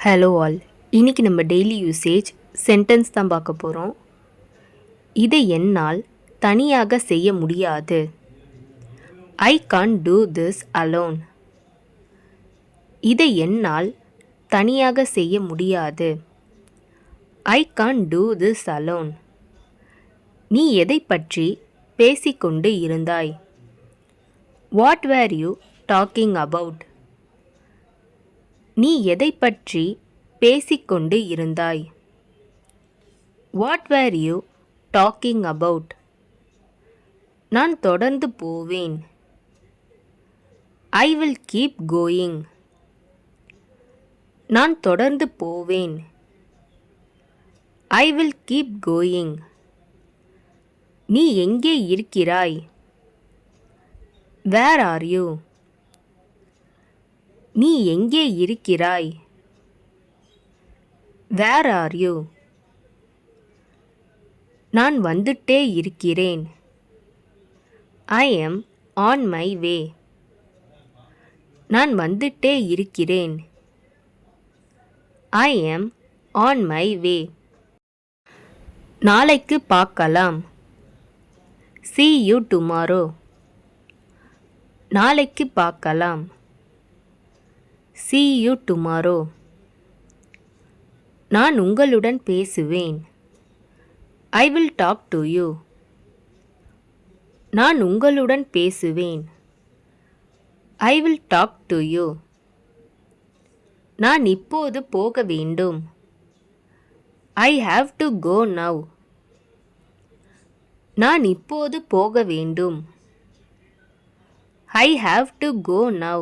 Hello all. இன்றைக்கி நம்ம daily usage sentence தான் பார்க்க போகிறோம். இதை என்னால் தனியாக செய்ய முடியாது. I can't do this alone. இதை என்னால் தனியாக செய்ய முடியாது. I can't do this alone. நீ எதை பற்றி பேசிக்கொண்டு இருந்தாய்? What were you talking about? நீ எதை பற்றி பேசிக்கொண்டு இருந்தாய்? What were you talking about? நான் தொடர்ந்து போவேன். I will keep going. நான் தொடர்ந்து போவேன். I will keep going. நீ எங்கே இருக்கிறாய்? Where are you? நீ எங்கே இருக்கிறாய்? Where are you? நான் வந்துட்டே இருக்கிறேன். I M on my way. நான் வந்துட்டே இருக்கிறேன். I M on my way. நாளைக்கு பார்க்கலாம். See you tomorrow. நாளைக்கு பார்க்கலாம். See you tomorrow. நான் உங்களுடன் பேசுவேன். I will talk to you. நான் உங்களுடன் பேசுவேன். I will talk to you. நான் இப்போது போக வேண்டும். I have to go now. நான் இப்போது போக வேண்டும். I have to go now.